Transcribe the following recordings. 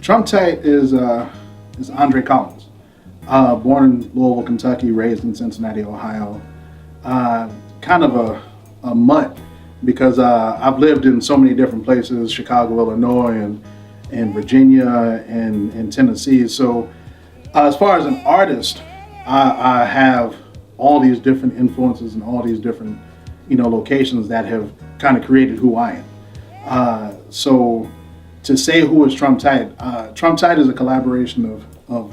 Trump Tight is Andre Collins. Born in Louisville, Kentucky, raised in Cincinnati, Ohio. Kind of a mutt because I've lived in so many different places: Chicago, Illinois, and Virginia, and Tennessee. So as far as an artist, I have all these different influences and all these different locations that have kind of created who I am. So to say who is Trump Tight, Trump Tight is a collaboration of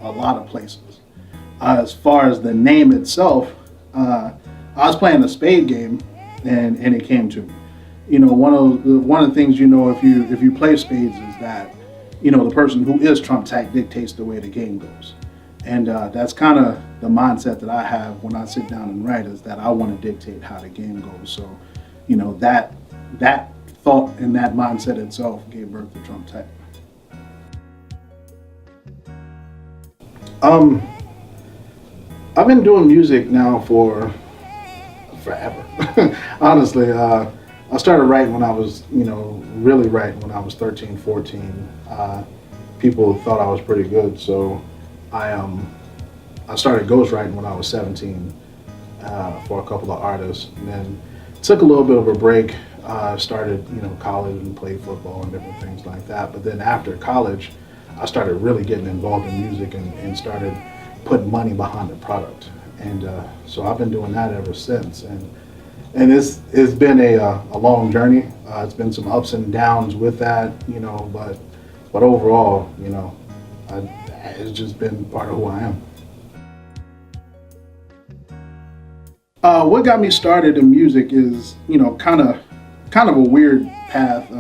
a lot of places. As far as the name itself, I was playing a spade game and it came to me. One of the things if you play spades is that the person who is Trump Tight dictates the way the game goes. And that's kind of the mindset that I have when I sit down and write, is that I want to dictate how the game goes. So, that thought and that mindset itself gave birth to Trump Tight. I've been doing music now for forever. Honestly, I started writing when I was, really writing when I was 13, 14. People thought I was pretty good, so I started ghostwriting when I was 17 for a couple of artists, and then took a little bit of a break. Started, college and played football and different things like that. But then after college, I started really getting involved in music and started putting money behind the product. And so I've been doing that ever since. And it's been a long journey. It's been some ups and downs with that, but overall, it's just been part of who I am. What got me started in music is, kind of a weird path.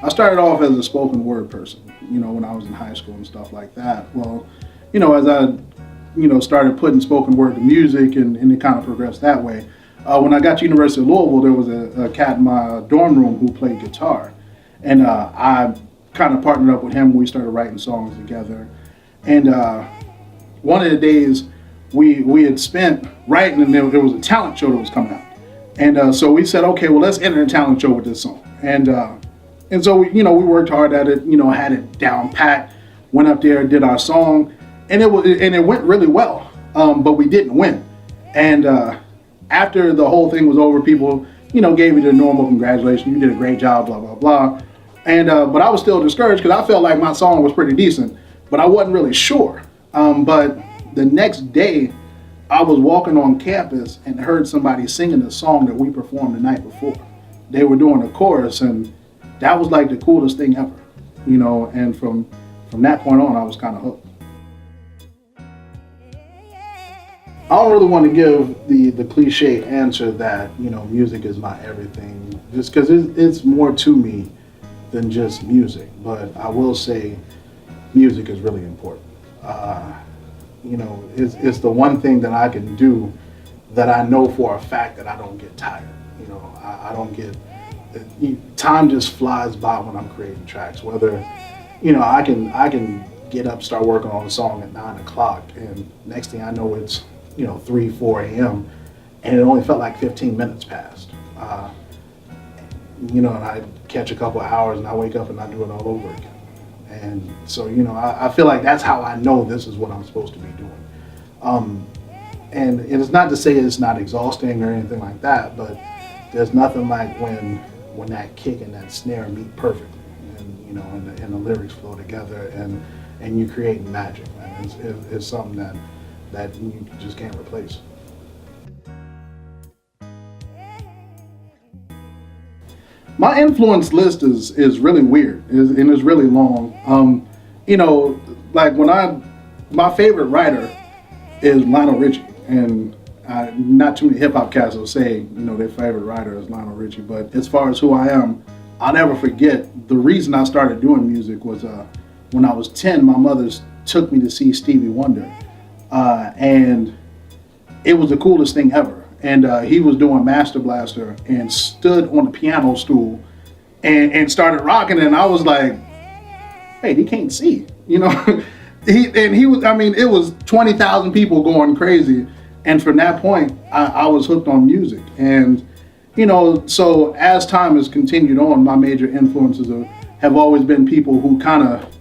I started off as a spoken word person, when I was in high school and stuff like that. Well, as I, started putting spoken word to music and it kind of progressed that way. When I got to University of Louisville, there was a cat in my dorm room who played guitar. And I kind of partnered up with him. We started writing songs together. And one of the days we had spent writing, and there was a talent show that was coming out. And so we said, okay, well, let's enter a talent show with this song. And so we worked hard at it, had it down pat, went up there, did our song, and it went really well. But we didn't win. And after the whole thing was over, people, gave me the normal congratulations. You did a great job, blah, blah, blah. And but I was still discouraged because I felt like my song was pretty decent, but I wasn't really sure. But the next day, I was walking on campus and heard somebody singing the song that we performed the night before. They were doing a chorus, and that was like the coolest thing ever, and from that point on, I was kind of hooked. I don't really want to give the cliche answer that, music is my everything, just because it's more to me than just music, but I will say music is really important. It's the one thing that I can do that I know for a fact that I don't get tired. I don't get, time just flies by when I'm creating tracks. Whether, I can get up, start working on a song at 9 o'clock, and next thing I know it's, 3, 4 a.m. and it only felt like 15 minutes passed. And I catch a couple of hours and I wake up and I do it all over again. And so, I feel like that's how I know this is what I'm supposed to be doing. And it's not to say it's not exhausting or anything like that, but there's nothing like when that kick and that snare meet perfectly, and and the lyrics flow together, and you create magic, man. It's something that you just can't replace. My influence list is really weird, and it's really long. Like my favorite writer is Lionel Richie, and not too many hip hop cats will say, their favorite writer is Lionel Richie. But as far as who I am, I'll never forget the reason I started doing music was when I was 10, my mother took me to see Stevie Wonder, and it was the coolest thing ever. And he was doing Master Blaster and stood on the piano stool and started rocking it. And I was like, hey, he can't see, he was, it was 20,000 people going crazy. And from that point, I was hooked on music. And, so as time has continued on, my major influences have always been people who kind of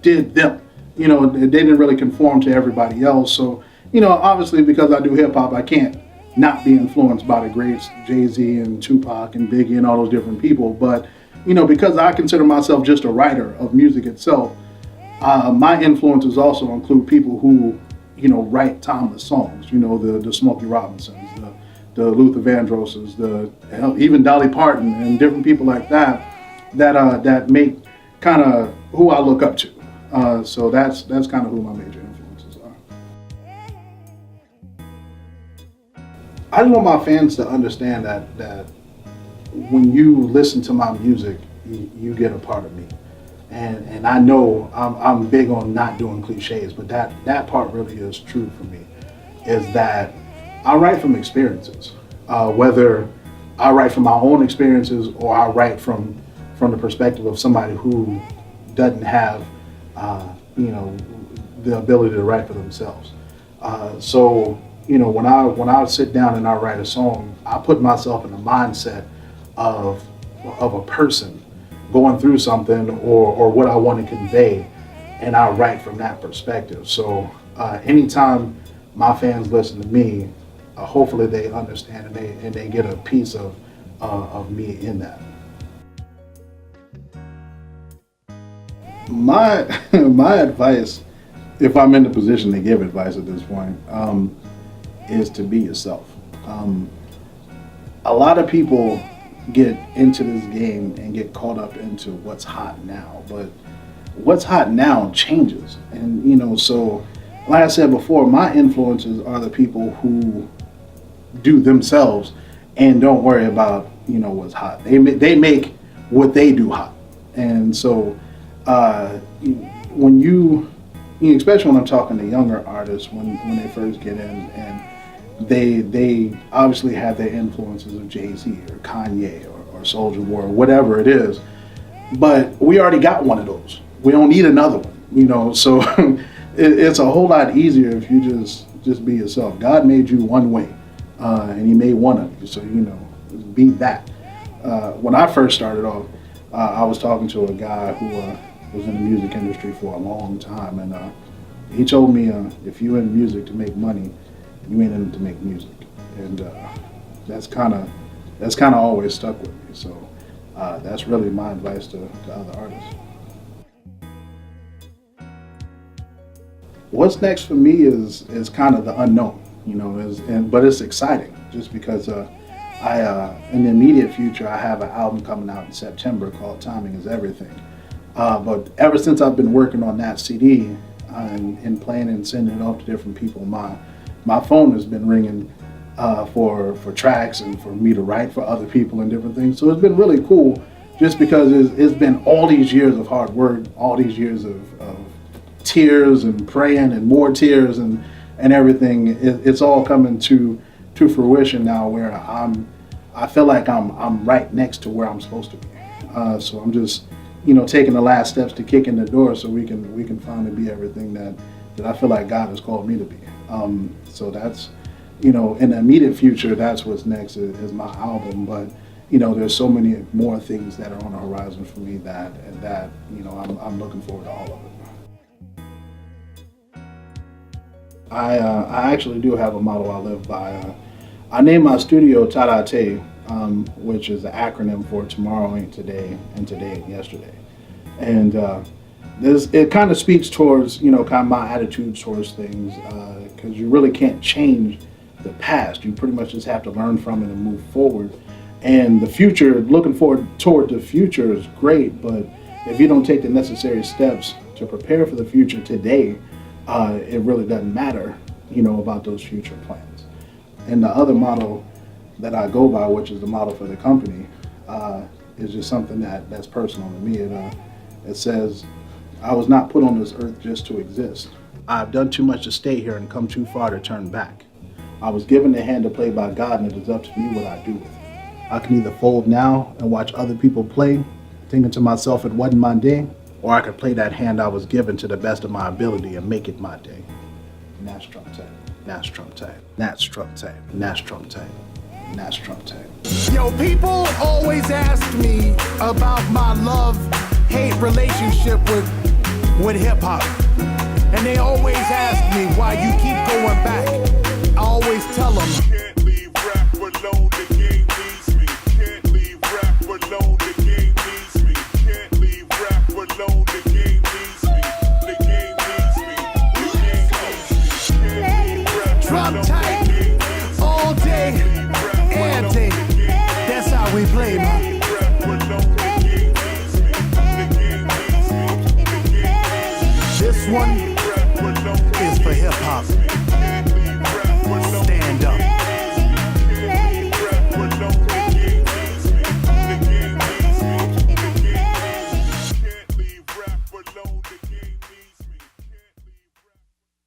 did them. They didn't really conform to everybody else. So, obviously because I do hip hop, I can't not be influenced by the greats, Jay-Z and Tupac and Biggie and all those different people. But, because I consider myself just a writer of music itself, my influences also include people who, write timeless songs. The Smokey Robinsons, the Luther Vandrosses, even Dolly Parton and different people like that make kind of who I look up to. So that's kind of who my major influences are. I just want my fans to understand that when you listen to my music, you get a part of me. And I know I'm big on not doing cliches, but that part really is true for me, is that I write from experiences, whether I write from my own experiences or I write from the perspective of somebody who doesn't have, the ability to write for themselves. So, when I sit down and I write a song, I put myself in the mindset of a person going through something or what I want to convey, and I write from that perspective. So anytime my fans listen to me, hopefully they understand and they get a piece of me in that. My advice, if I'm in the position to give advice at this point, is to be yourself. A lot of people get into this game and get caught up into what's hot now, but what's hot now changes. And so like I said before, my influences are the people who do themselves and don't worry about what's hot. They make what they do hot. And so when you especially when I'm talking to younger artists, when they first get in, and they obviously have their influences of Jay-Z or Kanye or Soulja Boy or whatever it is, but we already got one of those. We don't need another one, so it's a whole lot easier if you just be yourself. God made you one way, and He made one of you, so be that. When I first started off, I was talking to a guy who was in the music industry for a long time, and he told me, if you're in music to make money, you ain't in it to make music. And that's kind of always stuck with me. So that's really my advice to other artists. What's next for me is kind of the unknown, but it's exciting just because in the immediate future, I have an album coming out in September called Timing Is Everything. But ever since I've been working on that CD and playing and sending it off to different people, my phone has been ringing for tracks and for me to write for other people and different things. So it's been really cool just because it's been all these years of hard work, all these years of tears and praying and more tears and everything. It's all coming to fruition now, where I feel like I'm right next to where I'm supposed to be. So I'm just taking the last steps to kick in the door so we can finally be everything that I feel like God has called me to be. So that's in the immediate future, that's what's next is my album. But there's so many more things that are on the horizon for me that I'm looking forward to all of it. I actually do have a motto I live by. I named my studio Tadate, which is the acronym for Tomorrow Ain't Today and Today Ain't Yesterday. And it kind of speaks towards kind of my attitude towards things, because you really can't change the past. You pretty much just have to learn from it and move forward. And the future, looking forward toward the future is great, but if you don't take the necessary steps to prepare for the future today, it really doesn't matter, about those future plans. And the other motto that I go by, which is the motto for the company, is just something that's personal to me. It says, I was not put on this earth just to exist. I've done too much to stay here and come too far to turn back. I was given the hand to play by God, and it is up to me what I do with it. I can either fold now and watch other people play, thinking to myself it wasn't my day, or I could play that hand I was given to the best of my ability and make it my day. Nash Trump Tag, Nash Trump Tag, Nash Trump Tag, Nash Trump Tag, Nash Trump Tag. Yo, people always ask me about my love love-hate relationship with hip-hop. And they always ask me why you keep going back. I always tell them, can't leave rap alone, the game needs me. Can't leave rap alone, the game needs me. Can't leave rap alone, the game needs me. The game needs me. The game needs me. Can't leave rap drop alone, tight, the game needs me. all day, every day. That's how we play, man. Rap alone, the game needs me. The game needs me. The game needs me. This one Rap alone, is for hip-hop.